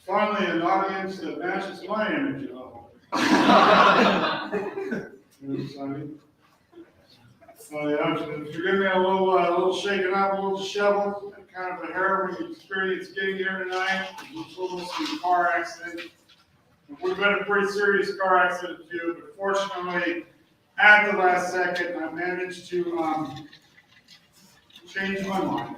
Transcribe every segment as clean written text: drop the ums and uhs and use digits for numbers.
Finally, an audience that matches my energy level. Exciting. Forgive me a little shaken up, a little disheveled, kind of a harrowing experience getting here tonight. It was almost a car accident. It would have been a pretty serious car accident too, but fortunately, at the last second, I managed to change my mind.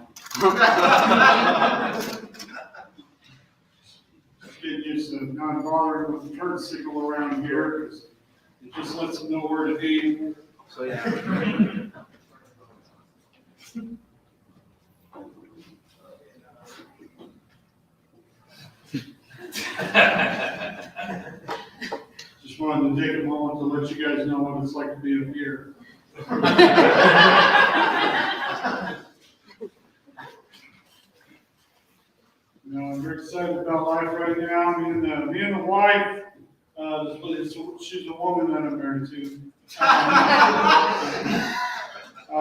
Just getting used to not bothering with the turn signal around here, because it just lets them know where to be. So yeah. Just wanted to take a moment to let you guys know what it's like to be up here. I'm very excited about life right now. Me and the wife, she's a woman that I'm married to.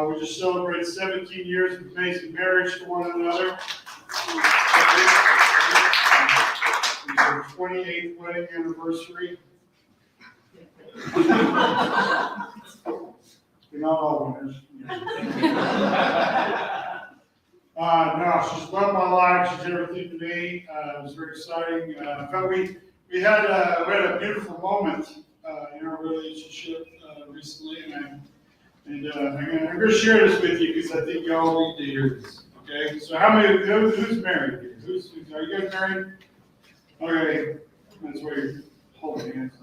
We just celebrated 17 years of amazing marriage to one another. It's our 28th wedding anniversary. We're not all winners. No, she's loved my life. She's everything to me. It was very exciting. In fact, we had a beautiful moment in our relationship recently, and I'm going to share this with you because I think y'all need to hear this. Okay, so who's married here? Are you guys married? Okay, that's where you're holding hands.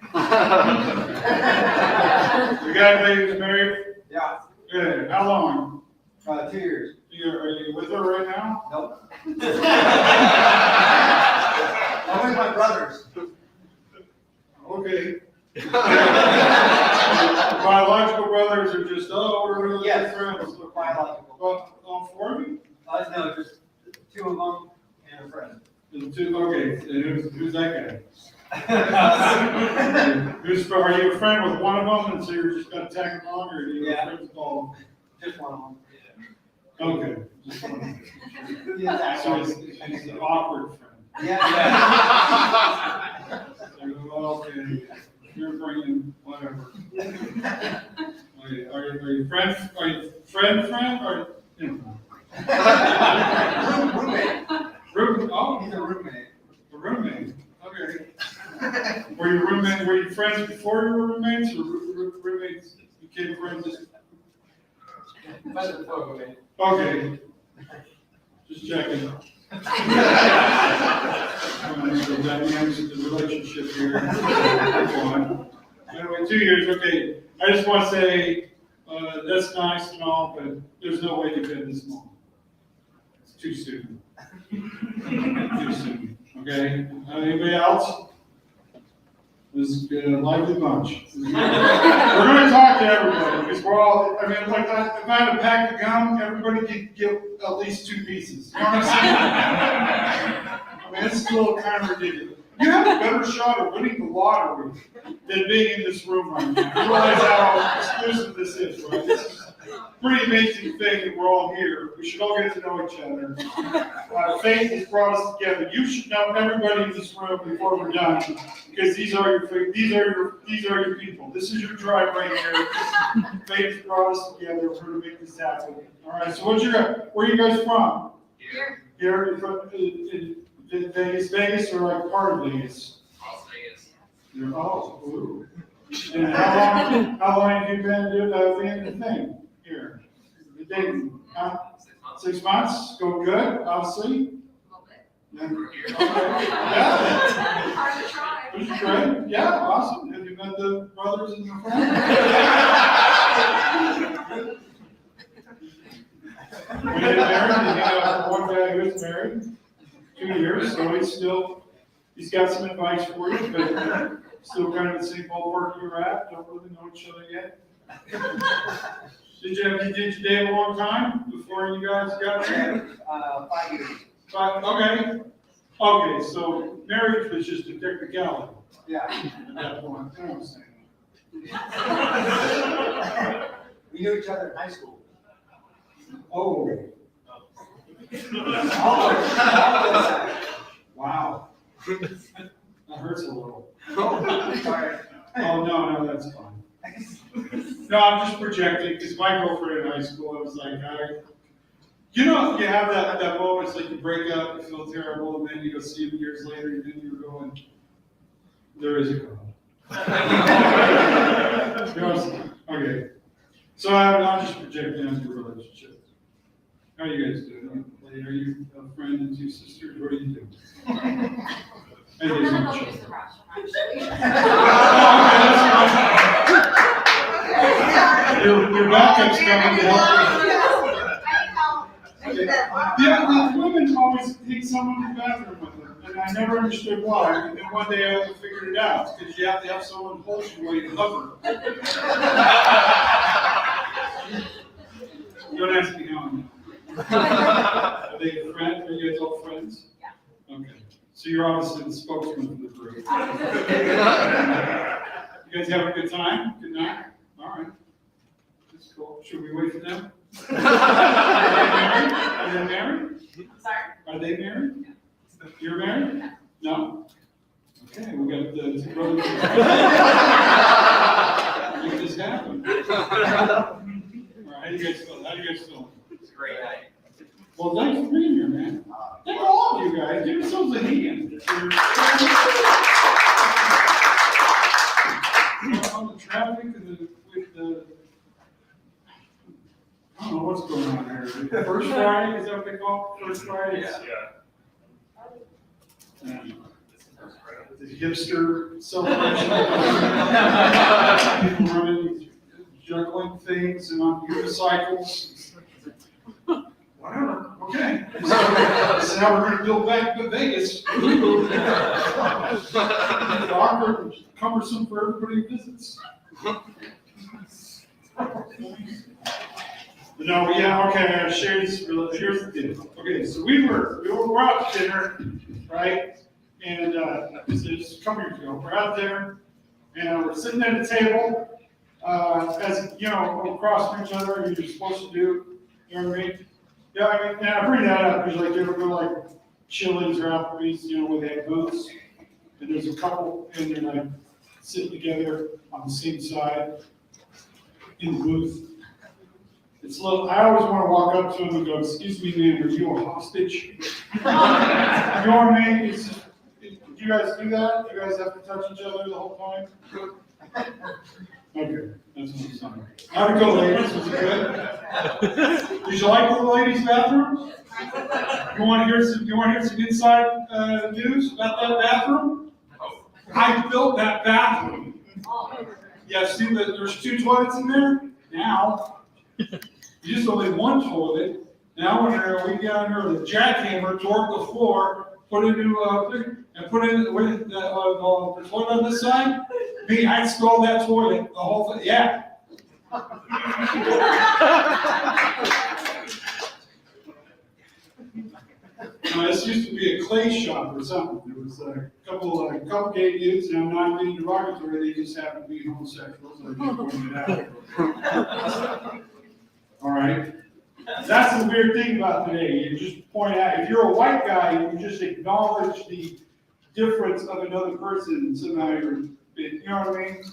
You got a lady who's married? Yeah. Good. How long? 2 years. Are you with her right now? Nope. I'm with my brothers. Okay. Biological brothers are just, we're really good friends. Biological. All four of you? No, just 2 of them and a friend. The two, okay. And who's that guy? Are you a friend with one of them, and so you're just gonna tag along, or are you friends with all of them? Just one of them. Okay. Just one of them. Yeah, So he's an awkward friend. Yeah. Okay. You're bringing whatever. Are you friend? Are you friend? Or you know? Roommate. Oh, He's a roommate. A roommate. Okay. Were you friends before you were roommates, or roommates became friends? Okay. Just checking. That ends the relationship here. Anyway, 2 years. Okay. I just want to say that's nice and all, but there's no way to get this long. It's too soon. Too soon. Okay. Anybody else? This is a lively bunch. We're going to talk to everybody because we're all. I mean, like if I had a pack of gum, everybody could give at least 2 pieces. You know what I'm saying? I mean, it's still kind of ridiculous. You have a better shot of winning the lottery than being in this room right now. You realize how exclusive this is, right? This is a pretty amazing thing that we're all here. We should all get to know each other. Faith has brought us together. You should know everybody in this room before we're done, because these are your people. This is your tribe right here. Faith has brought us together. We're going to make this happen. All right. So where are you guys from? Here. Here. Vegas, or like part of Vegas? Las Vegas. Ooh. And how long have you been doing the thing here? You dating? 6 months. Go good, obviously. A little bit. Yeah. Part of the tribe. Great. Yeah, awesome. Have you met the brothers and the friends? We get married, and you have one guy who's married. 2 years, so he's got some advice for you, but still kind of the same ballpark you're at. Don't really know each other yet. Did you date a long time before you guys got married? 5 years. But, okay, so marriage was just a technicality Yeah. at that point. I understand. We knew each other in high school. Oh, Oh, wow. That hurts a little. sorry. Oh, no, that's fine. No, I'm just projecting, because my girlfriend in high school, I was like, you know, you have that moment, it's like you break up, you feel terrible, and then you go see them years later, and then you're going, there is a girl. You know, okay. So I'm just projecting onto your relationship. How are you guys doing? Are you a friend and two sisters? What are you doing? I'm gonna go use the restroom, actually. Your backup's coming to help you. Yeah, the women always take someone to the bathroom with them, and I never understood why. And then one day I figured it out, because you have to have someone hold you while you hover. Don't ask me how I know. Are they a friend? Are you guys all friends? Yeah. Okay. So you're obviously the spokesman for the group. You guys having a good time? Good night? All right. That's cool. Should we wait for them? Are they married? Sorry? Are they married? You're married? No? Okay, we got the two brothers. Make this happen. All right, how do you guys feel? It's a great night. Well, thanks for being here, man. Thank all of you guys. Give yourselves a hand. On the traffic and with the, I don't know what's going on here. First Friday, is that what they call it? First Friday? Yeah. The hipster celebration. People running, juggling things and on unicycles. Whatever, okay. So now we're gonna build back to Vegas. Awkward and cumbersome for everybody who visits. No, yeah, okay, I share this, here's the deal. Okay, so we're out to dinner, right? And, this is a couple years ago, we're out there, and we're sitting at a table, as, you know, across from each other, as you're supposed to do, you know what I mean? Yeah, I mean, and I bring that up, because like, you ever go like Chili's or Applebee's, you know, where they have booths, and there's a couple, and they're like sitting together on the same side in the booth. It's a little, I always want to walk up to them and go, excuse me, man, are you a hostage? You know what I mean? Do you guys do that? Do you guys have to touch each other the whole time? Okay, that's what I'm saying. How'd it go, ladies? Was it good? Did you like the ladies' bathroom? You want to hear some inside news about that bathroom? I built that bathroom. Yeah, see that there's 2 toilets in there? Now, you used only 1 toilet. Now when we get down here with a jackhammer toward the floor, put in the toilet on this side. Me, I installed that toilet, the whole thing. Yeah. This used to be a clay shop or something. There was a couple gay dudes, and I'm not being derogatory. They just happen to be homosexuals. I just pointed it out. All right. That's the weird thing about today. You just point out, if you're a white guy, you just acknowledge the difference of another person. Somehow you know what I mean?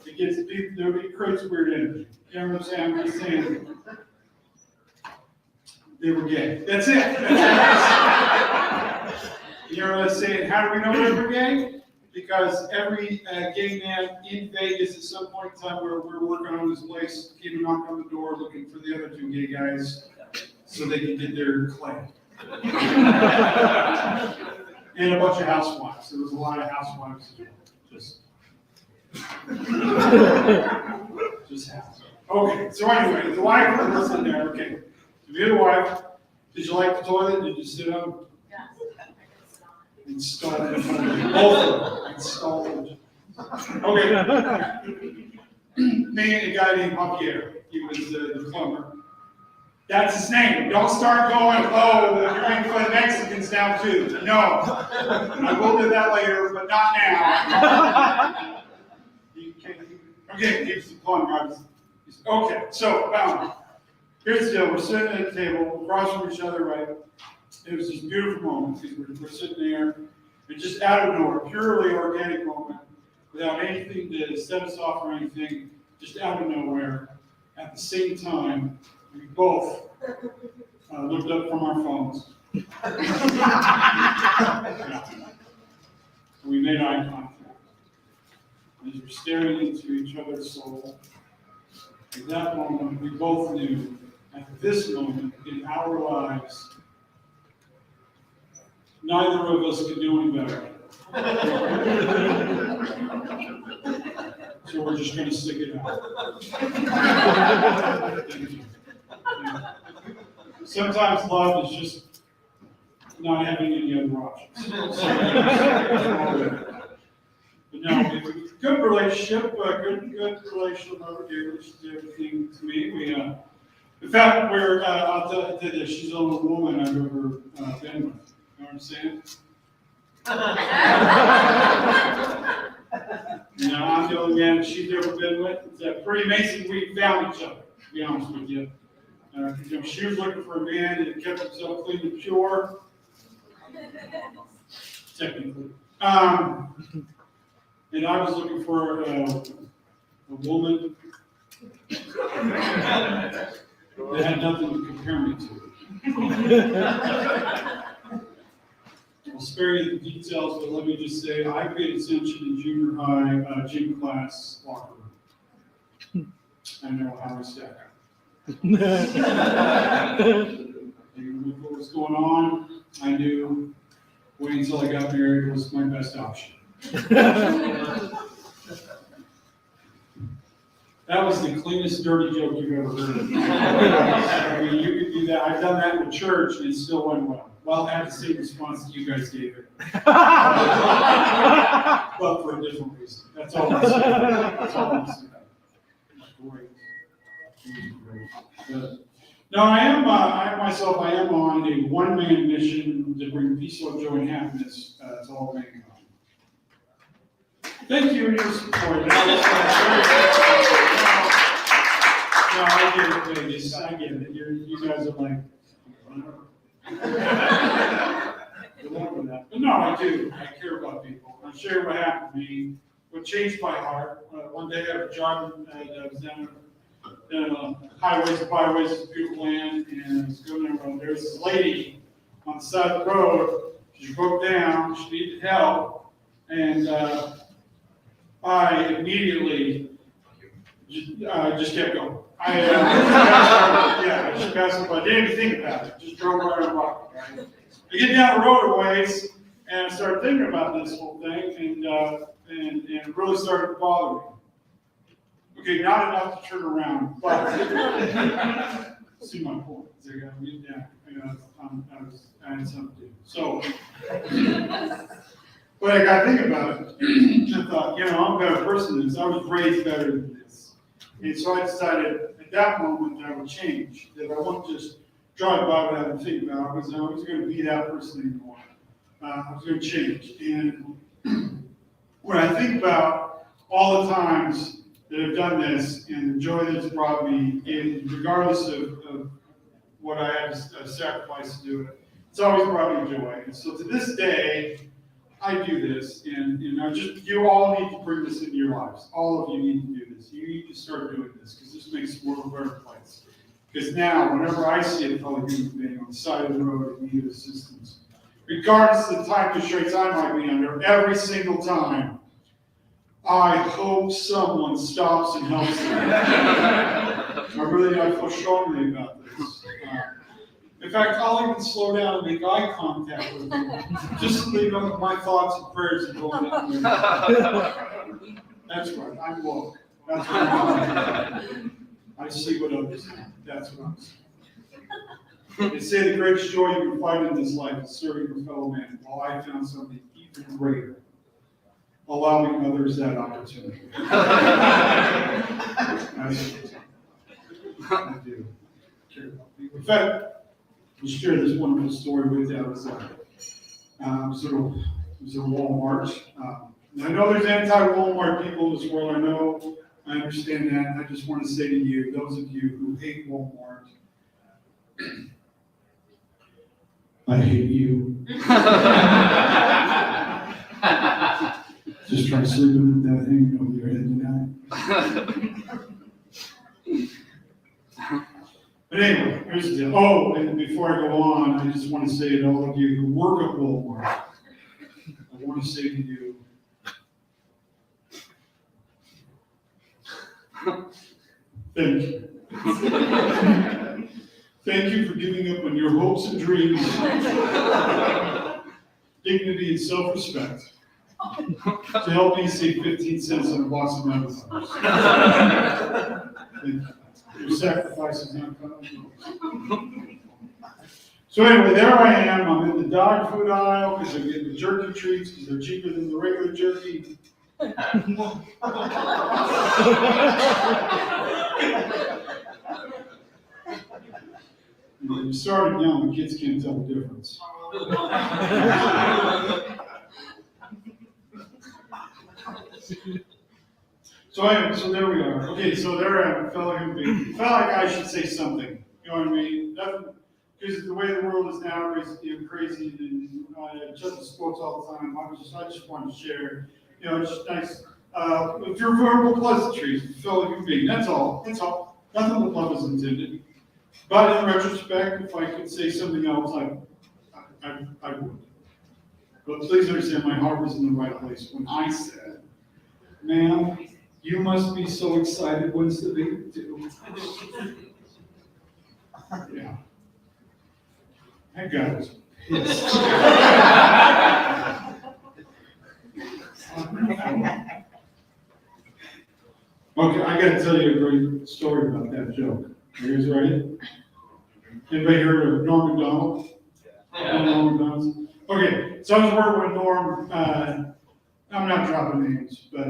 It gets people, it creates weird energy. You know what I'm saying? I'm just saying they were gay. That's it. You know what I'm saying? How do we know they were gay? Because every gay man in Vegas at some point in time where we're working on this place came and knocked on the door looking for the other 2 gay guys so they could get their clay. And a bunch of housewives. There was a lot of housewives as well. Just housewives. Okay, so anyway, the wife was in there. Okay, so you had a wife. Did you like the toilet? Did you sit up? Installed it. Both installed it. Okay. Me and a guy named Javier. He was the plumber. That's his name. Don't start going, oh, you're making fun of Mexicans now too. No. I will do that later, but not now. Okay, keeps the fun. Okay, so here's the deal. We're sitting at the table, across from each other, right? It was this beautiful moment because we're sitting there, and just out of nowhere, purely organic moment, without anything to set us off or anything, just out of nowhere. At the same time, we both looked up from our phones. We made eye contact. As we're staring into each other's soul, at that moment, we both knew, at this moment in our lives, neither of us could do any better. So we're just going to stick it out. Sometimes love is just not having any other options. But no, we have a good relationship, good relationship over here. She did everything to me. In fact, I'll tell you this, she's the only woman I've ever been with. You know what I'm saying? I'm the only man she's ever been with. It's pretty amazing we found each other, to be honest with you. She was looking for a man that kept himself clean and pure. Technically. And I was looking for a woman that had nothing to compare me to. I'll spare you the details, but let me just say I paid attention in junior high gym class locker room. I know how to stack up. I knew what was going on. I knew waiting until I got married was my best option. That was the cleanest dirty joke you've ever heard. I mean, you could do that. I've done that in the church and it still went well. Well, I had the same response that you guys gave it. But for a different reason. That's all I'm saying. That's all I'm saying. Great. No, I am on a one-man mission to bring peace, love, joy, and happiness to all mankind. Thank you for your support. No, I get it, ladies. I get it. You guys are like, but no, I do. I care about people. I share what happened to me, what changed my heart. One day I was driving, I was down highways and byways of beautiful land, and I was going down the road. There was this lady on the side of the road. She broke down. She needed help, and I immediately just kept going. I just passed up. I didn't even think about it. Just drove right on by. Right? I get down the road a ways, and I started thinking about this whole thing, and it really started to bother me. Okay, not enough to turn around, but see my point. I had something to do. So, but I got to think about it. I thought, I'm a better person than this. I was raised better than this. And so I decided at that moment that I would change, that I wouldn't just drive by without even thinking about it. I was going to be that person anymore. I was going to change. And when I think about all the times that have done this and the joy that's brought me, and regardless of what I had to sacrifice to do it, it's always brought me joy. And so to this day, I do this, and you all need to bring this into your lives. All of you need to do this. You need to start doing this because this makes the world a better place. Because now, whenever I see a fellow human being on the side of the road in need of assistance, regardless of the time constraints I might be under, every single time, I hope someone stops and helps them. I feel strongly about this. In fact, I'll even slow down and make eye contact with them. Just leave them with my thoughts and prayers and going down there. That's right, I'm woke. That's what I'm doing. I see what others do. That's what I'm saying. They say the greatest joy you can find in this life is serving your fellow man. Well, I found something even greater. Allowing others that opportunity. I do. care about people. In fact, I'll share this wonderful story with you. It was a Walmart. And I know there's anti-Walmart people in this world. I know, I understand that. I just want to say to you, those of you who hate Walmart, I hate you. Just try sleeping with that hanging over your head tonight. But anyway, here's the deal. Oh, and before I go on, I just want to say to all of you who work at Walmart, I want to say to you, thank you. Thank you for giving up on your hopes and dreams, dignity and self-respect to help me save 15 cents on a box of minivan. Thank you. Your sacrifice is not coming. So anyway, there I am. I'm in the dog food aisle because I'm getting the jerky treats because they're cheaper than the regular jerky. You started young, the kids can't tell the difference. So there we are. Okay, so there I am, fellow human being. Felt like I should say something. You know what I mean? Because the way the world is now is crazy, and I judge the sports all the time. I just wanted to share. It's just nice. If you're verbal pleasantries, fellow human being. That's all. That's all. Nothing but love is intended. But in retrospect, if I could say something else, I would. But please understand, my heart was in the right place when I said, "Ma'am, you must be so excited. When's the big deal?" Yeah. That guy was pissed. Okay, I gotta tell you a great story about that joke. Are you guys ready? Anybody heard of Norm Macdonald? Yeah. Norm Macdonald? Okay, so I was working with Norm. I'm not dropping names, but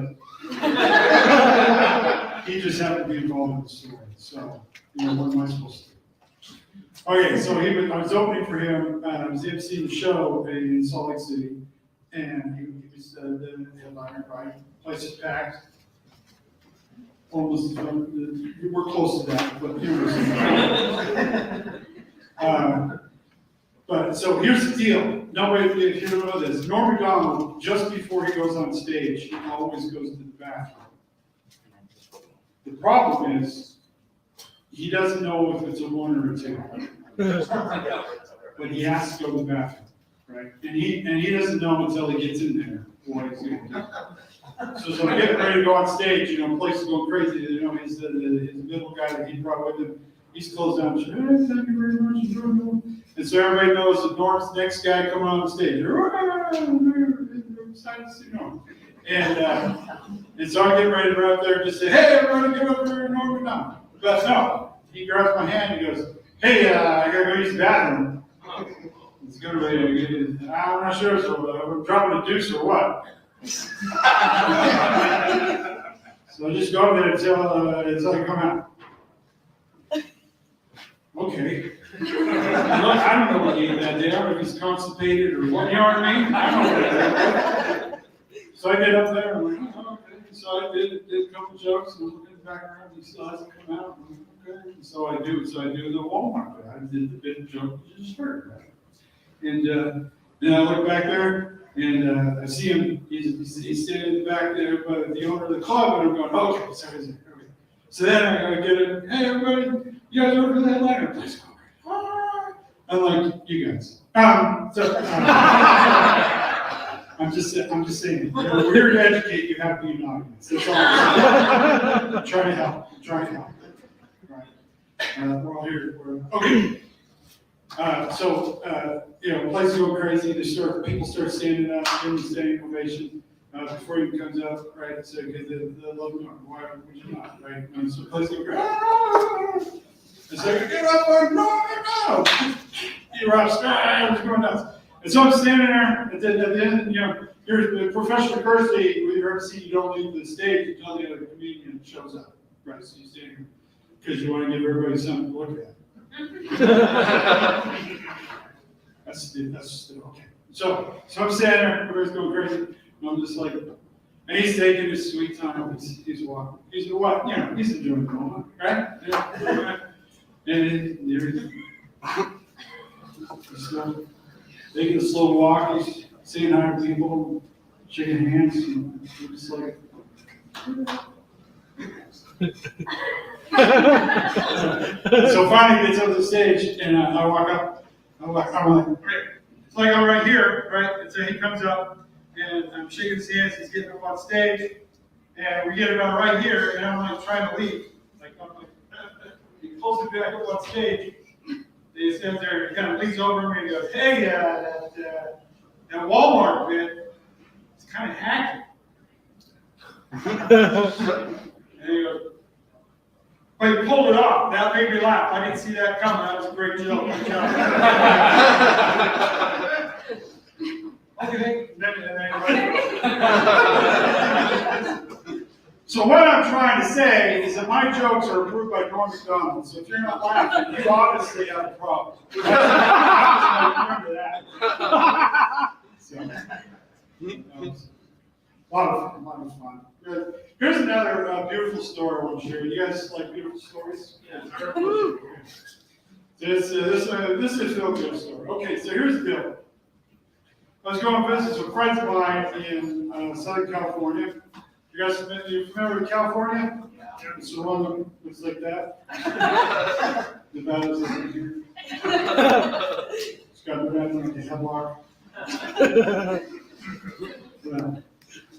he just happened to be involved in the story. So, what am I supposed to do? Okay, so I was opening for him. I was emceeing the show in Salt Lake City, and he was the headliner, right? Place is packed. Almost, we're close to that, but but so here's the deal. Nobody, if you don't know this, Norm Macdonald, just before he goes on stage, he always goes to the bathroom. The problem is, he doesn't know if it's a one or a two. But he has to go to the bathroom, right? And he doesn't know until he gets in there what he's going to do. So I'm getting ready to go on stage, place is going crazy. His middle guy that he brought with him, he's closed down. Hey, thank you very much. And so everybody knows that Norm's the next guy coming on the stage. Excited to see Norm. And so I'm getting ready to run up there and just say, "Hey, everybody, give up for Norm Macdonald." But no, he grabs my hand and he goes, "Hey, I gotta go use the bathroom." It's good way to get it. I'm not sure, so I'm dropping a deuce or what. So I just go over there until I come out. Okay. Look, I don't know what he ate that day. I don't know if he's constipated or what. You know what I mean? I don't know what So I get up there. I'm like, oh, okay. So I did a couple jokes, and I'm looking back around. He still hasn't come out. I'm like, okay. So I do the Walmart bit. I did the bit joke you just heard. Right? And then I look back there. And I see him, he's standing in the back there by the owner of the club, and I'm going, okay, sorry. So then I get it, "Hey, everybody, you guys order for that headliner, please go." I'm like, "You guys." I'm just saying, we're here to educate, you have to be an audience. That's all I'm saying. I'm trying to help. Right. We're all here. Okay. Places go crazy. People start standing up, giving the standing ovation before he comes up, right? So because they love Norm, why would you not, right? And so places go crazy. And so get up for Norm Macdonald. He erupts, it's going nuts. And so I'm standing there at the end. Here's the professional courtesy. With your MC, you don't leave the stage until the other comedian shows up, right? So you stand here because you want to give everybody something to look at. That's okay. So I'm standing there, everybody's going crazy, and I'm just like, and he's taking his sweet time. He's walking. He's what? You know, he's enjoying the moment, right? Yeah. And there he is. He's taking a slow walk. He's saying hi to people, shaking hands, and we're just like. So finally he gets up the stage, and I walk up. I'm like, it's like I'm right here, right? And so he comes up, and I'm shaking his hands. He's getting up on stage, and we get about right here, and I'm like trying to leave. He pulls me back up on stage. He stands there, he kind of leans over me and goes, "Hey, that Walmart bit, it's kind of hacky." And he goes, but he pulled it off. That made me laugh. I didn't see that coming. That was a great joke. Okay. So what I'm trying to say is that my jokes are approved by Norm Macdonald. So if you're not laughing, you obviously have a problem. Remember that. So, a lot of fun. Here's another beautiful story I want to share. You guys like beautiful stories? Yeah. This is a feel-good story. Okay, so here's the deal. I was going to visit some friends of mine in Southern California. You guys familiar with California? Yeah. It's the one that looks like that. The bad is like here. It's got the bad like a headlock.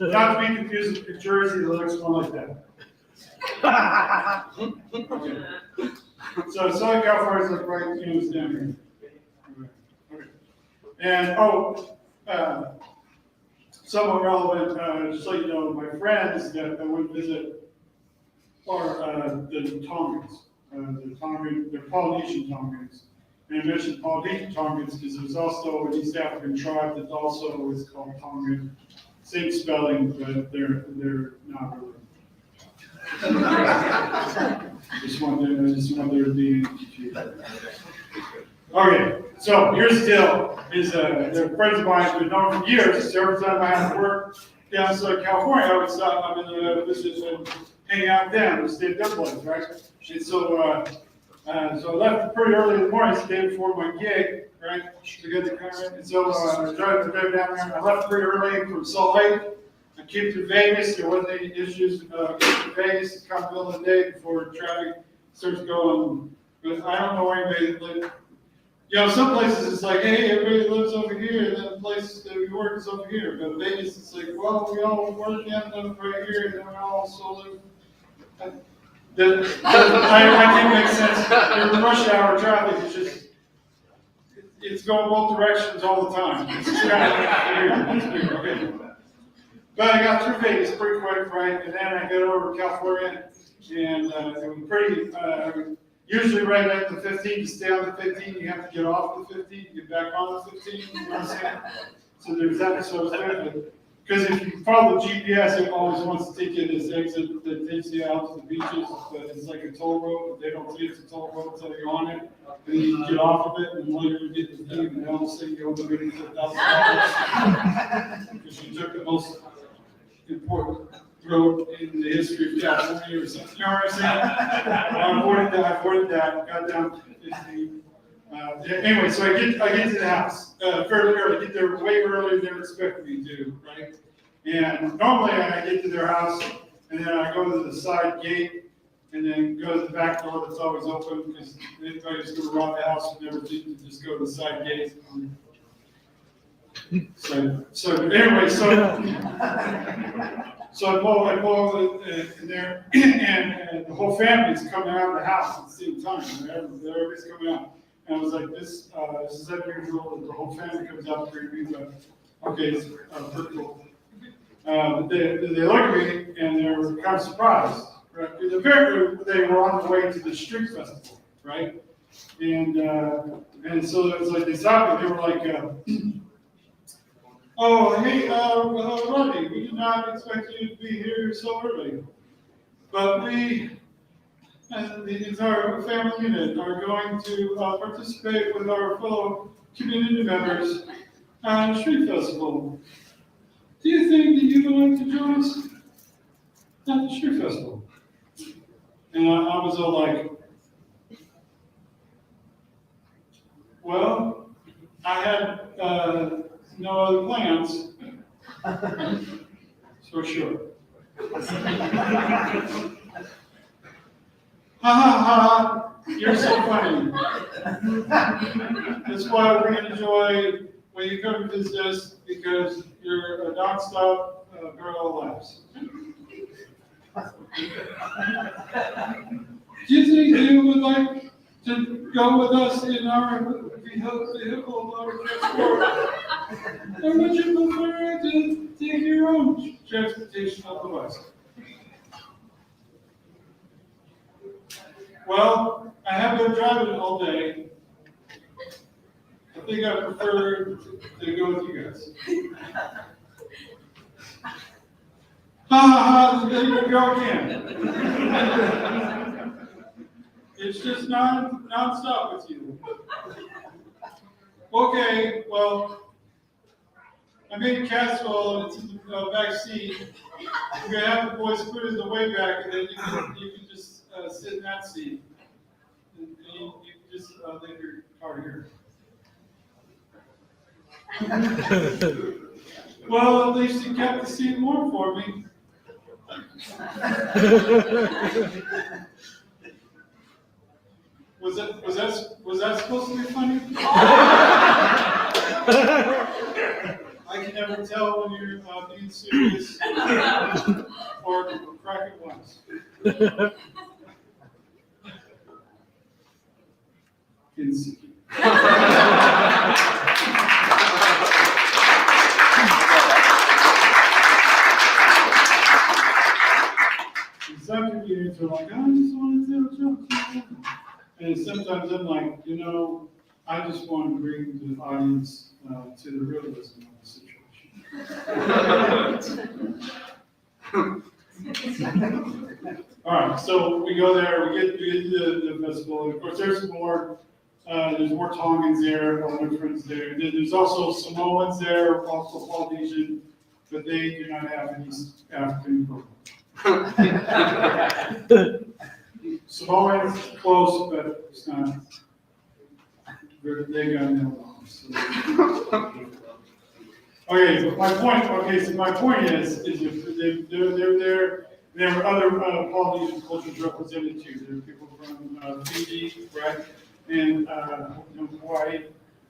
Not to be confused with New Jersey, that looks more like that. Okay. So Southern California is like right, it's down here. Okay. And somewhat relevant, just so you know, my friends that I would visit are the Tongans. They're Polynesian Tongans. And I mentioned Polynesian Tongans because there's also an East African tribe that also is called Tongan. Same spelling, but they're not really. Just want there to be confusion. Okay, so here's the deal: they're friends of mine, been known for years. So every time I have to work down in Southern California, I would stop. I'm in the visit and hang out with them. Stay at their place, right? And so I left pretty early in the morning, the day before my gig, right? To get the car in. And so I was driving down there, and I left pretty early from Salt Lake. I came to Vegas. There wasn't any issues getting to Vegas. It's kind of the middle of the day before traffic starts going. But I don't know where anybody lives. You know, some places it's like, hey, everybody lives over here, and then places that we work is over here. But Vegas, it's like, well, we all work and live right here, and then we all also live. I think it makes sense. The rush hour traffic is just, it's going both directions all the time. It's kind of weird. Okay. But I got through Vegas pretty quick, right? And then I got over to California, and it was pretty, usually right at the 15, to stay on the 15, you have to get off the 15, get back on the 15, you know what I'm saying? So there's that, so it's good. Because if you follow the GPS, it always wants to take you to this exit that takes you out to the beaches, but it's like a toll road, but they don't see it's a toll road until you're on it. And then you get off of it, and later you get to the team, and all of a sudden you open it to $1,000. Because you took the most important road in the history of California or something. You know what I'm saying? I avoided that, got down to 15. Anyway, so I get to the house fairly early. Get there way earlier than they were expecting me to, right? And normally I get to their house, and then I go to the side gate, and then go to the back door that's always open, because anybody's going to rob the house would never think to just go to the side gate. So anyway, so I pull in there, and the whole family's coming out of the house at the same time. Everybody's coming out. And I was like, this is unusual that the whole family comes out to greet me, but okay, it's pretty cool. They look at me, and they were kind of surprised, right? Because apparently they were on the way to the street festival, right? And so it was like, they stopped me, they were like, oh, hey, Rodney, we did not expect you to be here so early. But we and the entire family unit are going to participate with our fellow community members on a street festival. Do you think that you would like to join us at the street festival? And I was all like, well, I had no other plans, so sure. Ha ha ha, you're so funny. That's why we enjoy when you come to visit us, because you're a nonstop girl of laughs. Do you think you would like to go with us in our vehicle of our transport? Or would you prefer to take your own transportation of the West? Well, I have been driving all day. I think I prefer to go with you guys. Ha ha ha, there you go again. It's just non-stop with you. Okay, well, I made a casserole and it's in the back seat. We're gonna have the boys put it in the way back, and then you can just sit in that seat. And you can just leave your car here. Well, at least you kept the seat warm for me. Was that supposed to be funny? I can never tell when you're being serious or cracking once. Insecure. Some comedians are like, I just want to tell jokes. And sometimes I'm like, I just want to bring the audience to the realism of the situation. All right, so we go there, we get to the festival. Of course, there's more Tongans there, all my friends there. There's also Samoans there, also Polynesian, but they do not have any African program. Samoans close, but it's not. They got no bombs. Okay, but my point is if they're there. There are other Polynesian cultures represented too. There are people from Fiji, right, and Hawaii,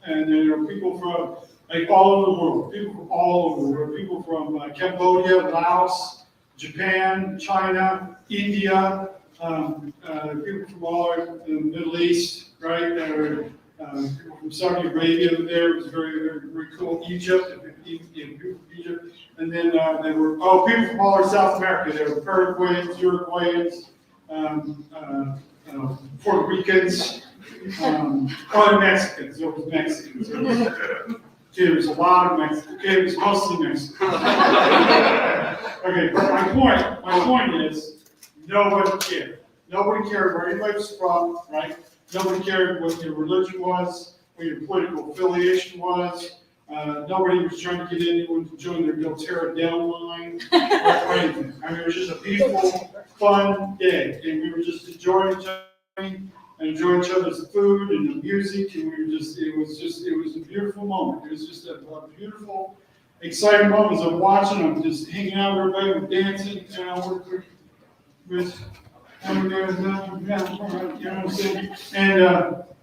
and there are people from all over the world. People from all over the world. People from Cambodia, Laos, Japan, China, India. People from all over the Middle East, right? There were people from Saudi Arabia there. It was very, very, very cool. Egypt, people from Egypt. And then there were people from all over South America. There were Paraguayans, Uruguayans, Puerto Ricans, other Mexicans. There was Mexicans. There was a lot of Mexicans. Okay, it was mostly Mexicans. Okay, but my point is, nobody cared. Nobody cared where anybody was from, right? Nobody cared what your religion was, what your political affiliation was. Nobody was trying to get anyone to join their doTERRA downline or anything. I mean, it was just a peaceful, fun day, and we were just enjoying each other and enjoying each other's food and the music, and it was a beautiful moment. It was just a beautiful, exciting moment. As I'm watching, I'm just hanging out with everybody, we're dancing, we're you know what I'm saying? And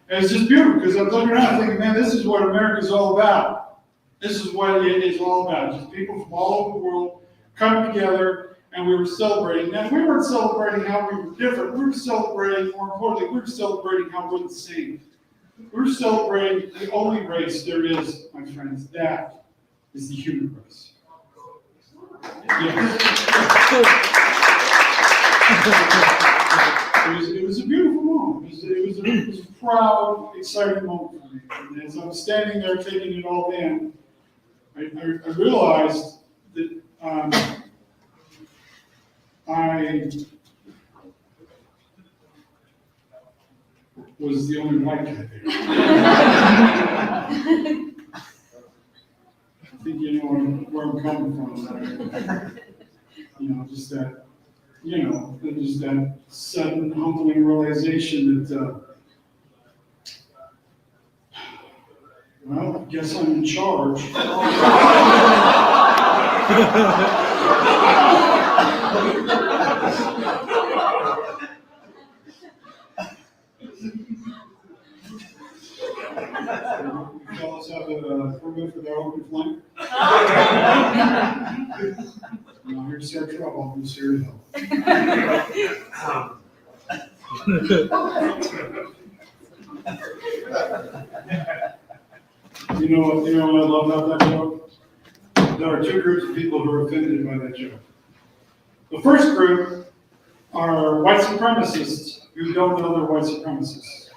it's just beautiful because I'm looking around thinking, man, this is what America's all about. This is what it is all about. Just people from all over the world coming together, and we were celebrating. And we weren't celebrating how we were different. We were celebrating, more importantly, we were celebrating how we're the same. We were celebrating the only race there is, my friends. That is the human race. Yes. It was a beautiful moment. It was a proud, exciting moment for me. And as I was standing there taking it all in, I realized that was the only white guy there. I think you know where I'm coming from. You know, just that, just that sudden humbling realization that, well, I guess I'm in charge. You fellas have a permit for the open flame? I'm not here to start trouble, I'm just here to help. You know what I love about that joke? There are two groups of people who are offended by that joke. The first group are white supremacists who don't know they're white supremacists.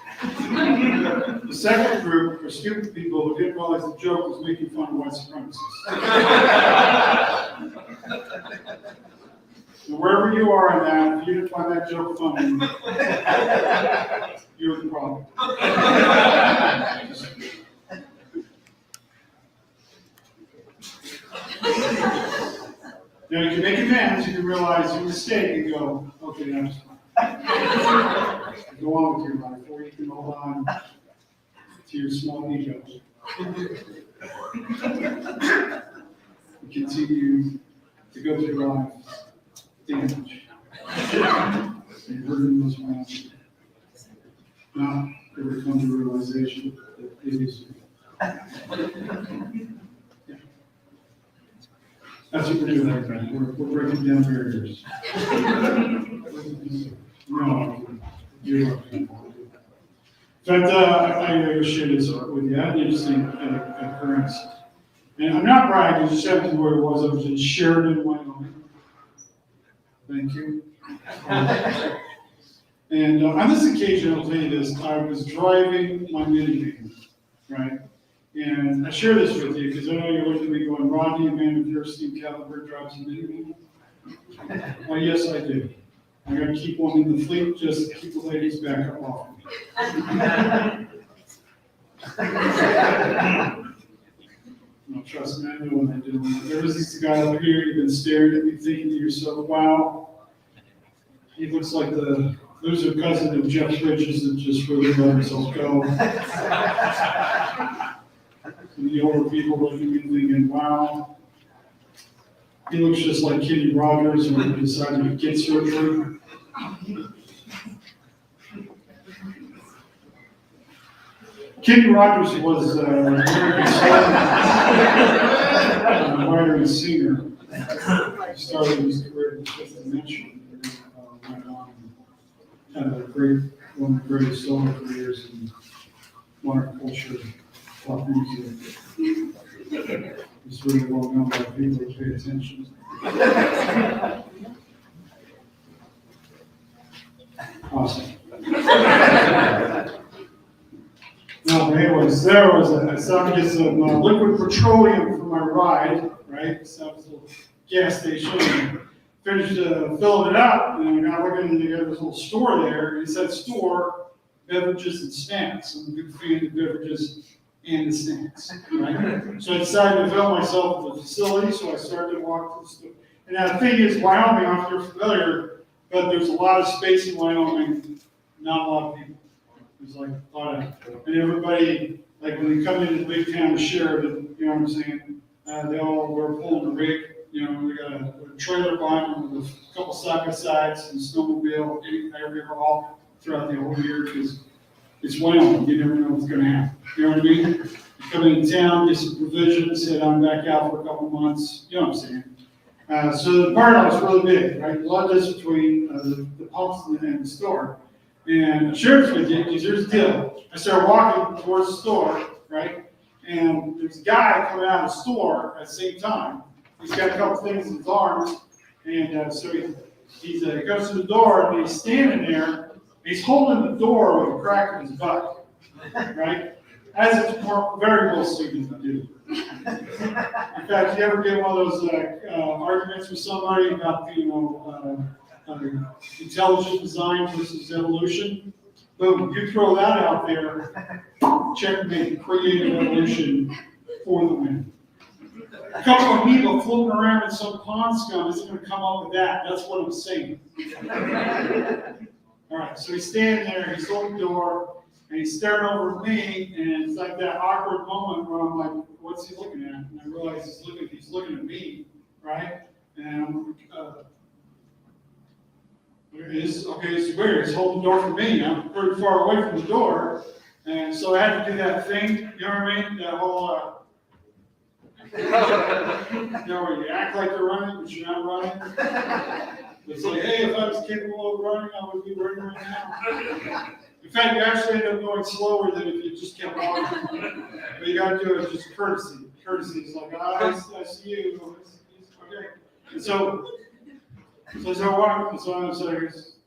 The second group are stupid people who didn't realize the joke was making fun of white supremacists. So wherever you are in that, if you didn't find that joke funny, you're the problem. Now you can make amends, you can realize your mistake and go, okay, that's fine. Go on with your life, or you can hold on to your small ego. And continue to go through life damage. And hurting those around you. Not ever come to the realization that it is you. That's what we're doing right now. We're breaking down barriers. No, you're welcome. In fact, I share this with you. I had an interesting occurrence. And I'm not bragging, just happened to where it was. I was in Sheridan, Wyoming. Thank you. And on this occasion, I'll tell you this, I was driving my minivan, right? And I share this with you because I know you're looking at me going, Rodney, a man of your esteemed caliber, drives a minivan. Oh, yes, I do. I got to keep one in the fleet, just keep the ladies back up off me. No, trust me, I know what I'm doing. There was this guy up here, you've been staring at me, thinking to yourself, wow, he looks like the loser cousin of Jeff Bridges that just really let himself go. And the older people looking at me thinking, wow, he looks just like Kenny Rogers when he decided to get surgery. Kenny Rogers was a American writer and singer. He started his career in the Fifth Dimension. Went on and had one of the greatest solo careers in modern culture, pop music. He's really well known by people who pay attention. Awesome. No, but anyways, there was I stopped to get some liquid petroleum for my ride, right? Stopped at a little gas station and finished filling it up. And I got looking and they got this little store there. And it said store, beverages and snacks. I'm a big fan of beverages and the snacks, right? So I decided to fill myself at the facility, so I started to walk to the store. And now the thing is, Wyoming, I don't know if you're familiar, but there's a lot of space in Wyoming, not a lot of people. There's like a lot of, and everybody, like when they come into the big town of Sheridan, you know what I'm saying? They all were pulling a rig, you know, we got a trailer behind them with a couple side-by-sides and snowmobile, everywhere all throughout the whole year, because it's Wyoming, you never know what's gonna happen. You know what I mean? You come into town, get some provisions, head on back out for a couple months, you know what I'm saying? So the parking lot was really big, right? A lot of distance between the pumps and the store. And I share this with you because here's the deal. I started walking towards the store, right? And there's a guy coming out of the store at the same time. He's got a couple things in his arms. And so he goes to the door and he's standing there. He's holding the door with a crack in his butt, right? As it's very well suited to do. In fact, you ever get one of those arguments with somebody about, intelligent design versus evolution? Boom, you throw that out there, checkmate, creative evolution for the win. A couple of people floating around in some pond scum isn't going to come up with that. That's what I'm saying. All right, so he's standing there, he's on the door, and he's staring over at me, and it's like that awkward moment where I'm like, what's he looking at? And I realize he's looking at me, right? And it's weird. He's holding the door for me. I'm pretty far away from the door, and so I had to do that thing. You know what I mean? That whole, where you act like you're running, but you're not running. It's like, hey, if I was capable of running, I would be running right now. In fact, you actually end up going slower than if you just kept walking. But you got to do it just courtesy. Courtesy is like, I see you. Okay. And so I'm trying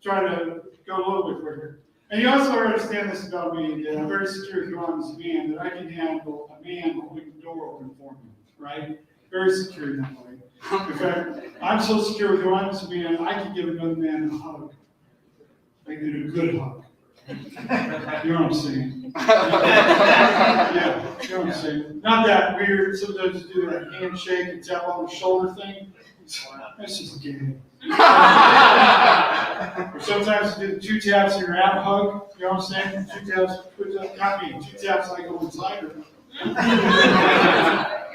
to go a little bit quicker. And you also understand this about me, that I'm very secure with God as a man, that I can handle a man holding the door open for me, right? Very secure in that way. In fact, I'm so secure with God as a man, I can give another man a hug. Like a good hug. You know what I'm saying? Yeah, you know what I'm saying? Not that weird, sometimes you do that handshake and tap on the shoulder thing. That's just gay. Or sometimes you do the 2 taps in your ab hug, you know what I'm saying? 2 taps, not me, 2 taps I go inside her.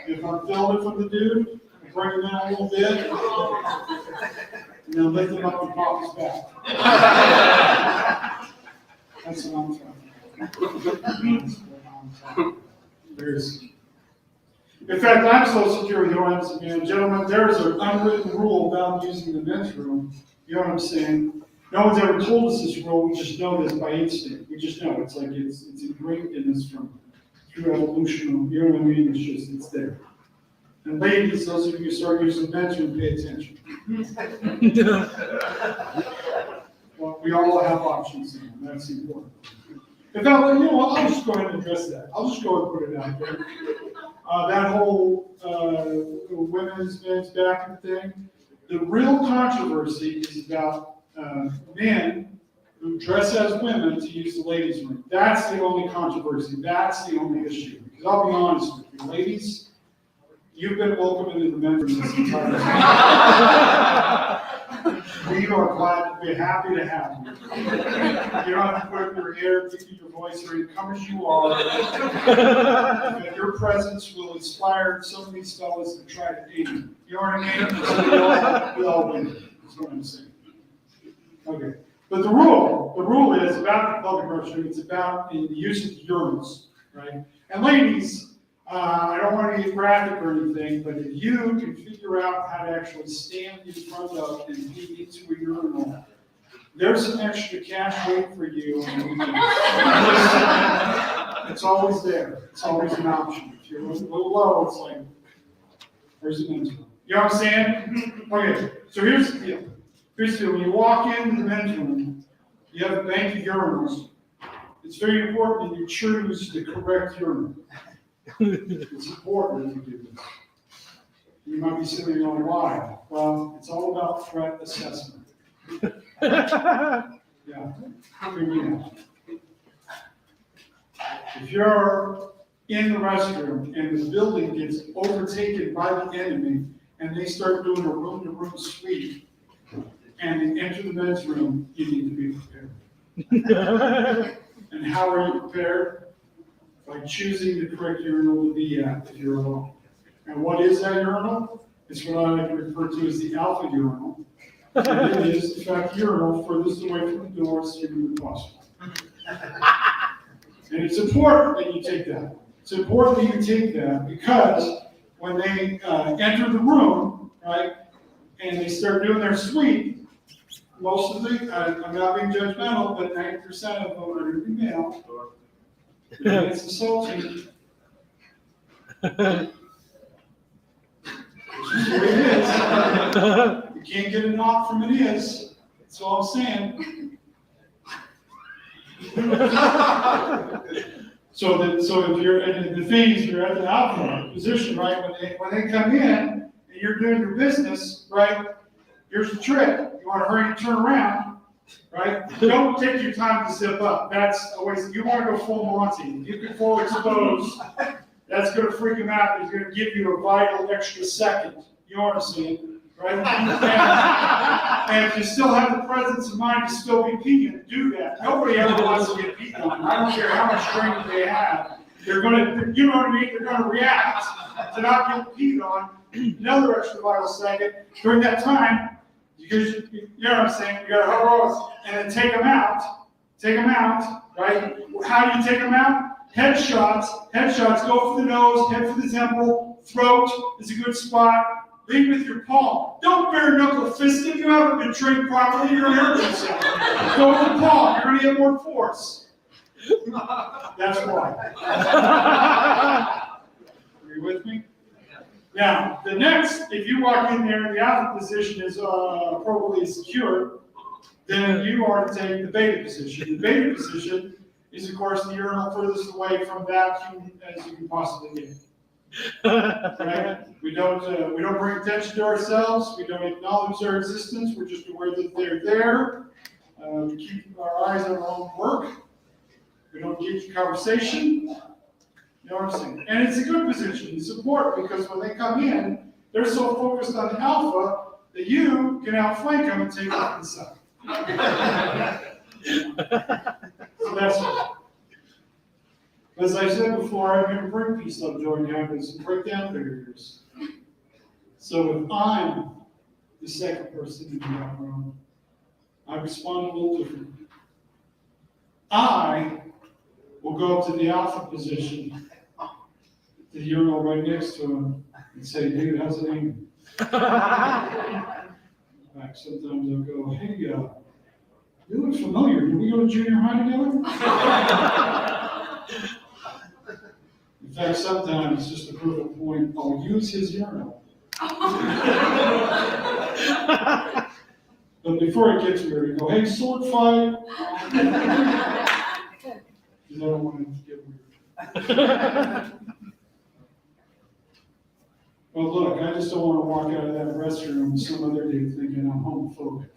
If I'm filming from the dude, I bring him in a little bit, and then lift him up and pop his back. That's what I'm trying. In fact, I'm so secure with your answer, man. Gentlemen, there's an unwritten rule about using the men's room. You know what I'm saying? No one's ever told us this rule. We just know this by instinct. We just know. It's like it's ingrained in us through evolution. You know what I mean? It's there. And ladies, those of you who start using the men's room, pay attention. Well, we all have options, and that's important. In fact, I'll just go ahead and address that. I'll just go and put it out there. That whole women's, men's bathroom thing, the real controversy is about men who dress as women to use the ladies' room. That's the only controversy. That's the only issue. Because I'll be honest with you, ladies, you've been welcome into the men's room this entire time. We are glad to be happy to have you. You don't have to put up your hair, keep your voice, or you come as you are. And your presence will inspire some of these fellas to try to date you. You know what I mean? So we all win. That's what I'm saying. Okay. But the rule is about the public restroom. It's about the use of urinals, right? And ladies, I don't want to get graphic or anything, but if you can figure out how to actually stand in front of and pee into a urinal, there's some extra cash waiting for you on the weekend. It's always there. It's always an option. If you're a little low, it's like, where's the men's room? You know what I'm saying? Okay, so here's the deal. When you walk into the men's room, you have a bank of urinals. It's very important that you choose the correct urinal. It's important that you do this. You might be sitting on why. Well, it's all about threat assessment. Yeah. If you're in the restroom and the building gets overtaken by the enemy and they start doing a room-to-room sweep and they enter the men's room, you need to be prepared. And how are you prepared? By choosing the correct urinal to be at if you're alone. And what is that urinal? It's what I like to refer to as the alpha urinal. And it is, in fact, urinal furthest away from the door as humanly possible. And it's important that you take that. It's important that you take that because when they enter the room, right, and they start doing their sweep, most of the, I'm not being judgmental, but 90% of them are going to be male. It's insulting. It's just the way it is. You can't get it off from it is. That's all I'm saying. So if you're, and the thing is, you're at the alpha position, right? When they come in and you're doing your business, right? Here's the trick. You want to hurry and turn around. right? Don't take your time to zip up. That's always, you want to go full Monty. You can full expose. That's going to freak him out. He's going to give you a vital extra second. You know what I'm saying, right? And if you still have the presence of mind to still be peeing, do that. Nobody ever wants to get peed on. I don't care how much training they have. They're going to, you know what I mean? They're going to react to not getting peed on. Another extra vital second. During that time, you know what I'm saying? You got to hover and then take them out. Take them out, right? How do you take them out? Headshots. Headshots. Go for the nose, head for the temple, throat is a good spot. Lead with your palm. Don't bare knuckle fist it. You haven't been trained properly. You're going to hurt yourself. Go with the palm. You're going to get more force. That's why. Are you with me? Now, the next, if you walk in there and the alpha position is appropriately secure, then you are to take the beta position. The beta position is, of course, the urinal furthest away from vacuum as you can possibly get. Right? We don't bring attention to ourselves. We don't acknowledge their existence. We're just aware that they're there. We keep our eyes on our own work. We don't engage in conversation. You know what I'm saying? And it's a good position to support because when they come in, they're so focused on alpha that you can outflank them and take them inside. So that's it. As I said before, I'm going to bring peace, love, joy, and happiness and break down barriers. So if I'm the second person in that room, I respond a little differently. I will go up to the alpha position, to the urinal right next to him, and say, dude, how's it aiming? In fact, sometimes I'll go, hey, you look familiar. Did we go to junior high together? In fact, sometimes, just to prove a point, I'll use his urinal. But before it gets weird, I go, hey, sword fight. Because I don't want it to get weird. Well, look, I just don't want to walk out of that restroom and some other dude thinking I'm homophobic.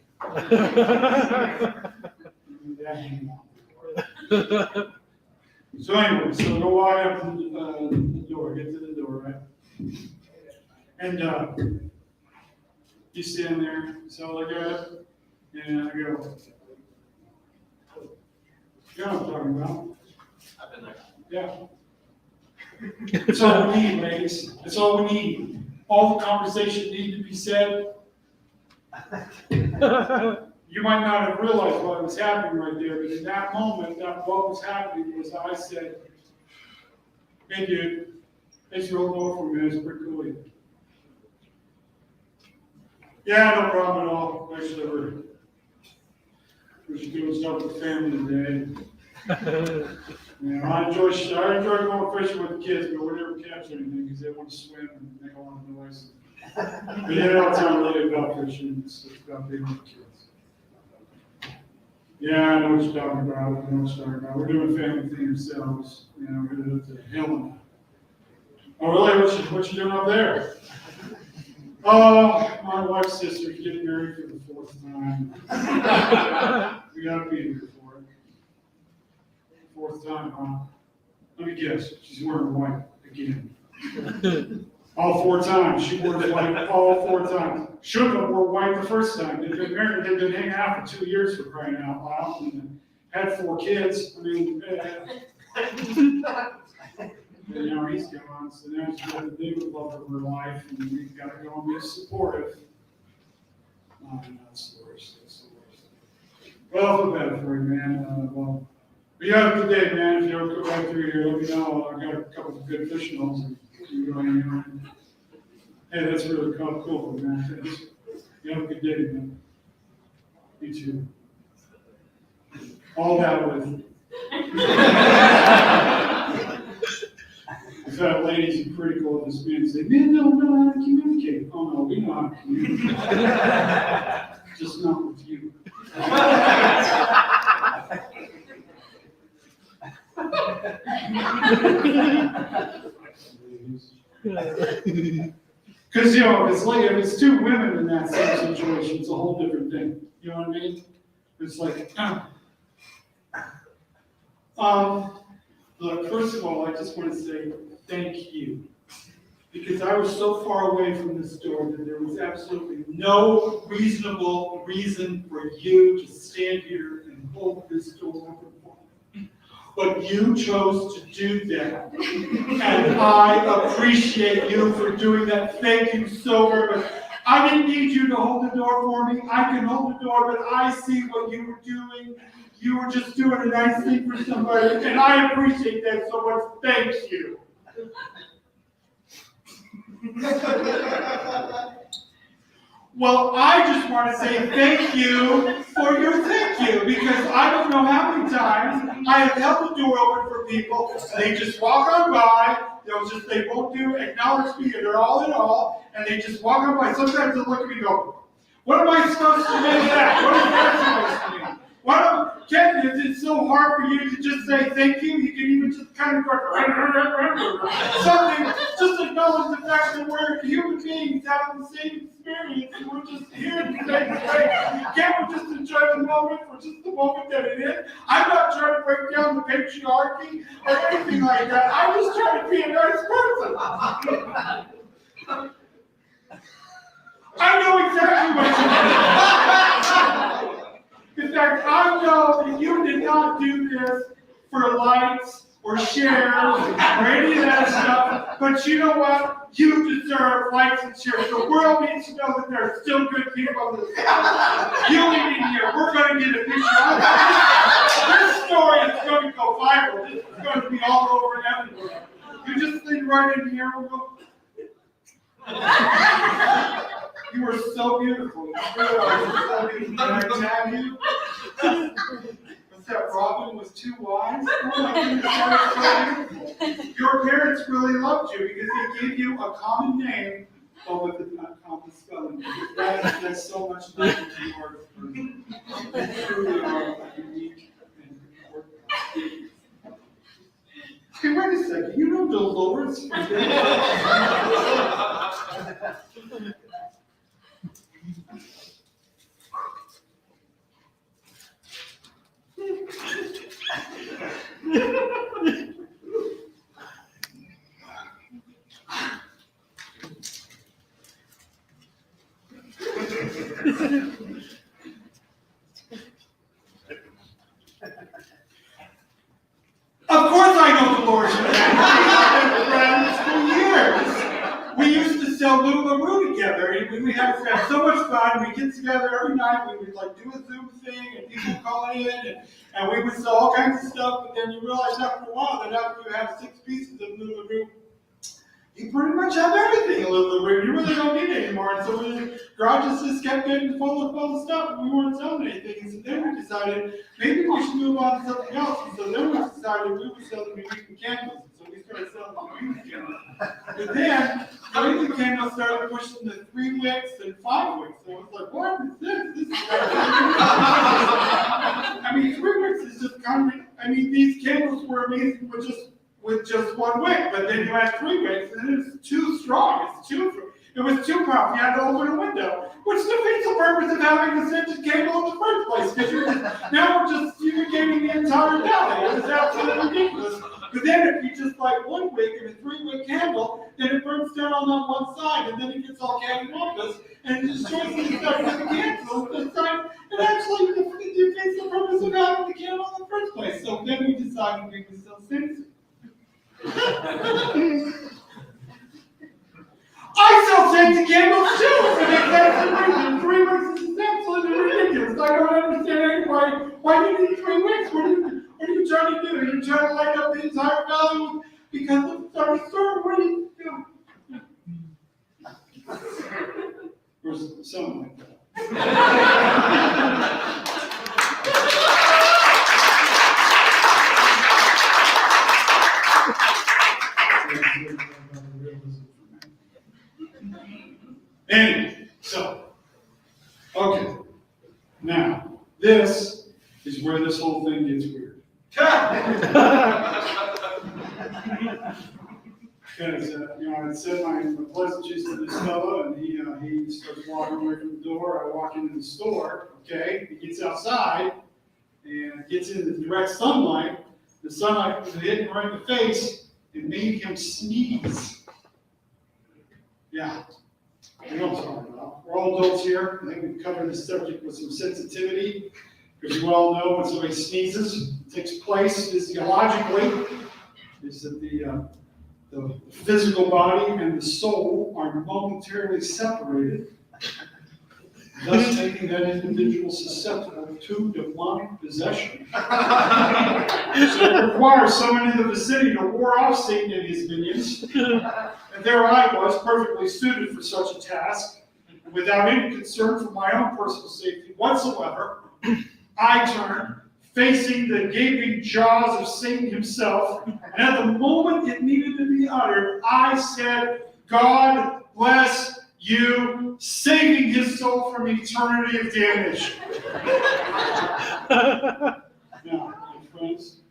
So anyway, so go walk up to the door, get to the door, right? And you stand there, so I go, and I go, you know what I'm talking about? I've been there. Yeah. That's all we need, ladies. That's all we need. All the conversation needs to be said. You might not have realized what was happening right there, but in that moment, what was happening was I said, hey dude, thanks for holding over for me, that's pretty cool. Yeah, no problem at all. Actually, we're just doing stuff with the family today. You know, I enjoy going fishing with the kids, but we never catch anything because they want to swim and make a lot of noise. But you know, it's not really about fishing, it's about being with the kids. Yeah, I know what you're talking about. We're doing a family thing ourselves. You know, we're going to Helen. Oh, really? What you doing up there? Oh, my wife's sister's getting married for the 4th time. We got to be here for it. 4th time, huh? Let me guess. She's wearing white again. All 4 times. She wore white all 4 times. Should have wore white the first time. They've been married. They've been hanging out for 2 years for crying out loud. And had 4 kids. I mean, you know, he's gone. So now she's got the big love of her life. And we've got to go and be supportive. Oh, that's the worst. That's the worst. Well, I feel bad for you, man. Well, but you have a good day, man. If you ever go back through here, let me know. I've got a couple of good fishing holes. Hey, that's really cool, man. You have a good day, man. You too. All that with. I've had ladies who are critical of this man and say, men don't know how to communicate. Oh no, we know how to communicate. Just not with you. Because, you know, if it's 2 women in that same situation, it's a whole different thing. You know what I mean? It's like, look, first of all, I just want to say thank you. Because I was so far away from this door that there was absolutely no reasonable reason for you to stand here and hold this door open for me. But you chose to do that. And I appreciate you for doing that. Thank you so very much. I didn't need you to hold the door for me. I can hold the door, but I see what you were doing. You were just doing a nice thing for somebody, and I appreciate that so much. Thank you. Well, I just want to say thank you for your thank you, because I don't know how many times I have held the door open for people. They just walk on by. They won't acknowledge me at all, and they just walk on by. Sometimes they'll look at me and go, "What am I supposed to do with that? What is that supposed to mean? Ken, is it so hard for you to just say thank you? You can even just kind of go, something, just acknowledge the fact that we're human beings having the same experience, and we're just here to say thank you. Can't we just enjoy the moment for just the moment that it is? I'm not trying to break down the patriarchy or anything like that. I'm just trying to be a nice person. I know exactly what you mean. In fact, I know that you did not do this for likes or shares or any of that stuff, but you know what? You deserve likes and shares. The world needs to know that there are still good people in this world. You in here, we're going to get a picture of this. This story is going to go viral. This is going to be all over and everywhere. You just lean right in here, we'll go. You are so beautiful. You are so beautiful. Can I tag you? What's that? Robin was too wise? Oh my goodness, that is so beautiful. Your parents really loved you because they gave you a common name, but with an uncommon spelling. That's so much better than yours. You truly are unique and important. Hey, wait a second. You know Dolores? Of course I know Dolores. We've been friends for years. We used to sell LuLaRoo together, and we had so much fun. We get together every night. We would do a Zoom thing, and people call in, and we would sell all kinds of stuff. But then you realize after a while that after you have 6 pieces of LuLaRoo, you pretty much have everything in LuLaRoo. You really don't need it anymore. And so the garages just kept getting full of stuff, and we weren't selling anything. And so then we decided maybe we should move on to something else. And so then we decided we would sell the Rethinking candles. And so we started selling the Rethinking candles. But then the Rethinking candles started pushing the 3 wicks and 5 wicks. So it was like, what is this? This is I mean, 3 wicks is just kind of, these candles were amazing with just 1 wick, but then you had 3 wicks, and it was too strong. It was too powerful. You had to open a window, which defeats the purpose of having the scented candle in the first place. Because now we're just fumigating the entire valley. It was absolutely ridiculous. But then if you just light 1 wick and a 3-wick candle, then it burns down on that one side, and then it gets all cattywampus, and it destroys the effect of the candle. It actually defeats the purpose of having the candle in the first place. So then we decided we would sell scented. I sell scented candles too, for the exact reason. 3 wicks is absolutely ridiculous. I don't understand why do you need 3 wicks? What are you trying to do? Are you trying to light up the entire valley because of the thunderstorm? What are you doing? Or something like that. Anyway, so, okay, now, this is where this whole thing gets weird. Because, I said my pleasantries to this fellow, and he he starts walking away from the door. I walk into the store, okay? He gets outside and gets into the direct sunlight. The sunlight was hitting right in the face and made him sneeze. Yeah. I know what I'm talking about. We're all adults here. I think we've covered this subject with some sensitivity, because you all know when somebody sneezes, it takes place physiologically, is that the physical body and the soul are momentarily separated, thus making that individual susceptible to demonic possession. So it requires someone in the vicinity to ward off Satan and his minions. And there I was, perfectly suited for such a task, and without any concern for my own personal safety whatsoever. I turned, facing the gaping jaws of Satan himself, and at the moment it needed to be uttered, I said, "God bless you," saving his soul from eternity of damage. Now, my friends,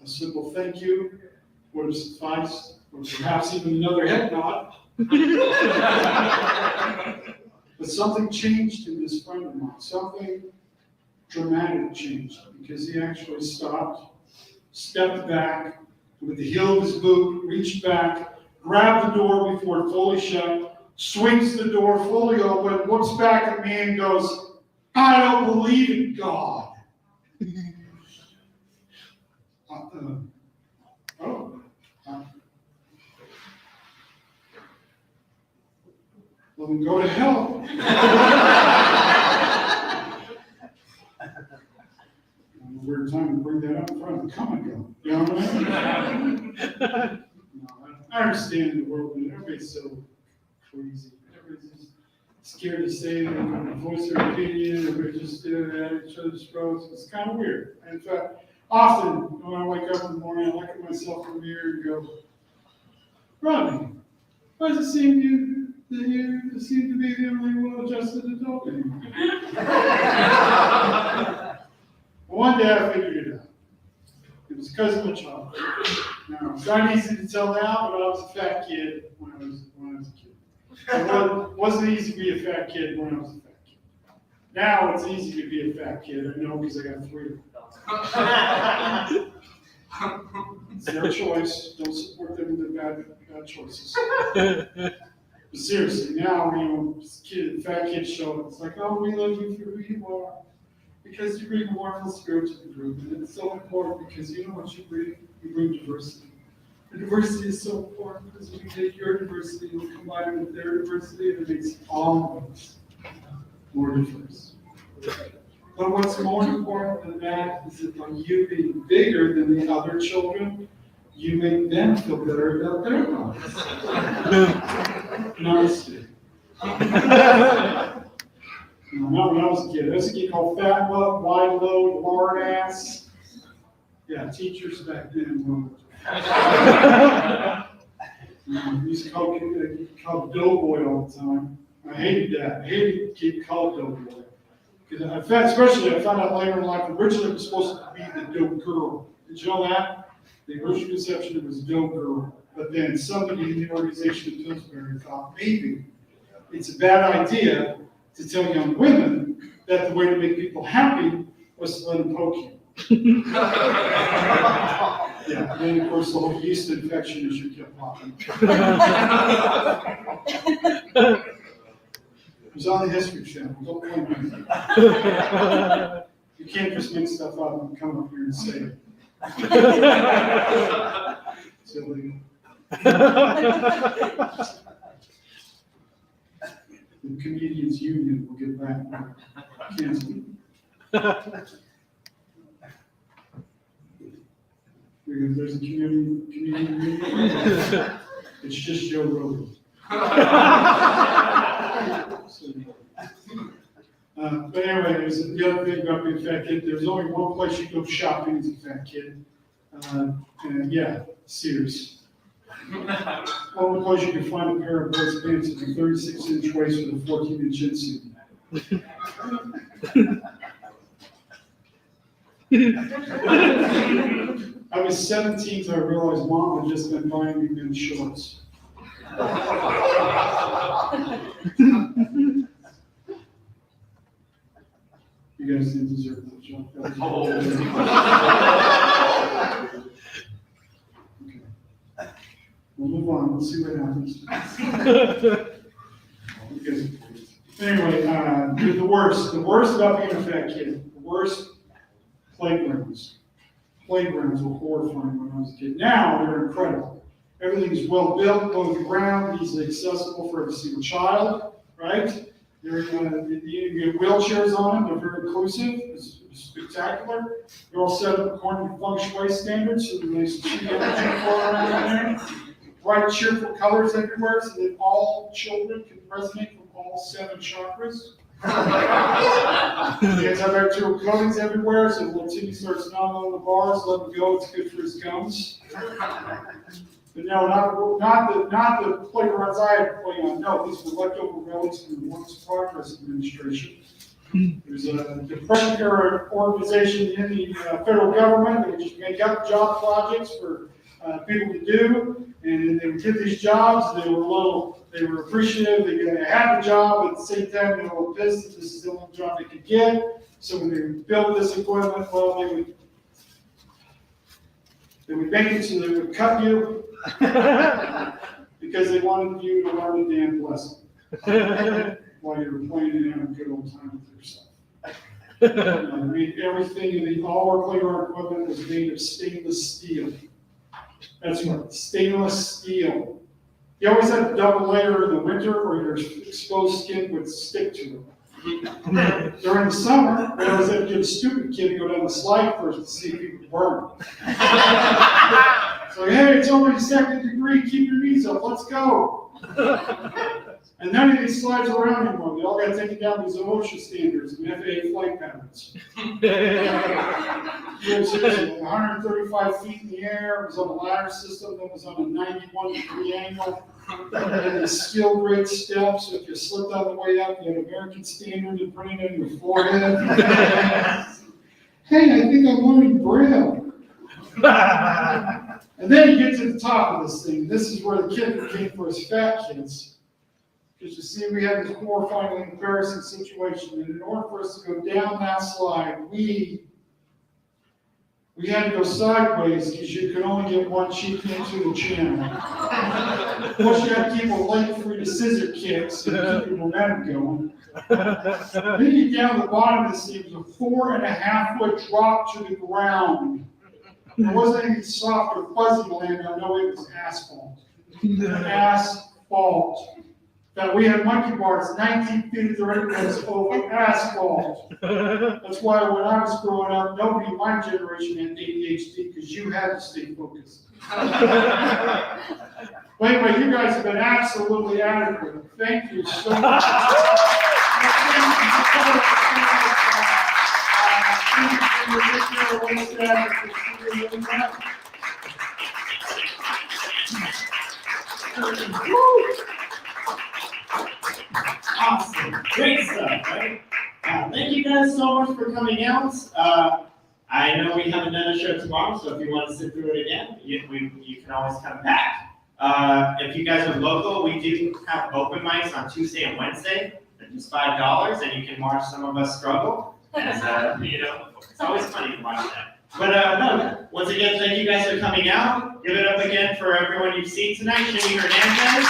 a simple thank you would have sufficed, or perhaps even another head nod. But something changed in this friend of mine. Something dramatic changed, because he actually stopped, stepped back, with the heel of his boot, reached back, grabbed the door before it fully shut, swings the door fully open, looks back at me and goes, "I don't believe in God." Well, then go to hell. Weird time to bring that up in front of the comic book. You know what I mean? No, I understand the world, but everybody's so crazy. Everybody's just scared to say anything, voice their opinion, everybody's just staring at each other's throats. It's kind of weird. In fact, often when I wake up in the morning, I look at myself in the mirror and go, "Rodney, why does it seem that you seem to be the only well-adjusted adult anymore?" One day I figured it out. It was because of my childhood. Now, it's not easy to tell now, but I was a fat kid when I was a kid. It wasn't easy to be a fat kid when I was a fat kid. Now it's easy to be a fat kid. I know, because I got 3 of them. It's their choice. Don't support them in their bad choices. But seriously, now, fat kids show up. It's like, "Oh, we love you for who you are, because you bring a wonderful spirit to the group." And it's so important, because you know what you bring? You bring diversity. And diversity is so important, because when you take your diversity, you'll combine it with their diversity, and it makes all of us more diverse. But what's more important than that is that by you being bigger than the other children, you make them feel better about their lives. Honesty. Not when I was a kid. There was a kid called Fat Butt, Wide Load, Lard Ass. Yeah, teachers back then were. We used to call Doughboy all the time. I hated that. I hated getting called Doughboy. Because especially I found out later in life, originally it was supposed to be the Dough Girl. Did you know that? The original conception, it was Dough Girl. But then somebody in the organization in Pillsbury thought maybe it's a bad idea to tell young women that the way to make people happy was to let them poke you. Yeah, and then of course the whole yeast infection issue kept popping. It was on the History Channel. Don't blame me. You can't just make stuff up and come up here and say it. It's illegal. The Comedians Union will get back canceled. Because there's a comedian union. It's just Joe Rogan. But anyway, there's the other thing about being a fat kid. There's only one place you go shopping as a fat kid. And yeah, Sears. Only place you can find a pair of boys pants in a 36-inch waist with a 14-inch inseam. I was 17 so I realized Mom had just been buying me men's shorts. You guys didn't deserve that joke. That was- Okay. We'll move on, let's see what happens. You guys are great. Anyway, the worst about being a fat kid, the worst playgrounds. Playgrounds were horrifying when I was a kid. Now they're incredible. Everything is well built, above the ground, easily accessible for every single child, right? You get wheelchairs on them, they're very inclusive, it's spectacular. They're all set up according to feng shui standards, so there's cheap energy flowing around there. Bright, cheerful colors everywhere, so that all children can resonate from all 7 chakras. The antibacterial coatings everywhere, so when Timmy starts gnawing on the bars, let him go, it's good for his gums. But no, not the playgrounds I had to play on. No, these were leftover relics from the Works Progress Administration. There's a Depression era organization in the federal government that would just make up job projects for people to do, and they would get these jobs. They were appreciative. They had the job, at the same time they were a little pissed that this is the only job they could get. So when they built this equipment, well, they would make it so they would cut you because they wanted you to learn the damn lesson while you were playing and having a good old time with yourself. I mean, everything, all our playground equipment was made of stainless steel. That's right, stainless steel. You always had a double layer in the winter or your exposed skin would stick to it. During the summer, we always had to get a stupid kid to go down the slide first to see if he would burn. So, hey, it's only 2nd degree, keep your knees up, let's go. And none of these slides are around anymore. They all got taken down because of OSHA standards and FAA flight patterns. It was 135 feet in the air, it was on a ladder system that was on a 91-degree angle. It had the skill grade steps, so if you slipped on the way up, you had American standard and printed it on your forehead. Hey, I think I'm learning Braille. And then you get to the top of this thing. This is where the kid came for his fat kids. Because you see, we had this horrifying, embarrassing situation, and in order for us to go down that slide, we had to go sideways because you could only get one cheek into the channel. Plus, you had to keep a leg free to scissor kicks and keep your momentum going. Then you get down the bottom of this thing, it was a 4.5-foot drop to the ground. There wasn't any soft or fuzzy land on, no, it was asphalt. Asphalt. That we had monkey bars 19 feet at the radius over asphalt. That's why when I was growing up, nobody in my generation had ADHD because you had to stay focused. But anyway, you guys have been absolutely adequate. Thank you so much. Awesome, great stuff, right? Thank you guys so much for coming out. I know we have another show tomorrow, so if you want to sit through it again, you can always come back. If you guys are local, we do have open mics on Tuesday and Wednesday. They're just $5, and you can watch some of us struggle. As, it's always funny to watch that. But no, once again, thank you guys for coming out. Give it up again for everyone you've seen tonight. Jimmy Hernandez,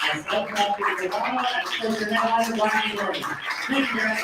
myself, Dr. Guevara, and President Headline, Rodney Norman. Thank you guys.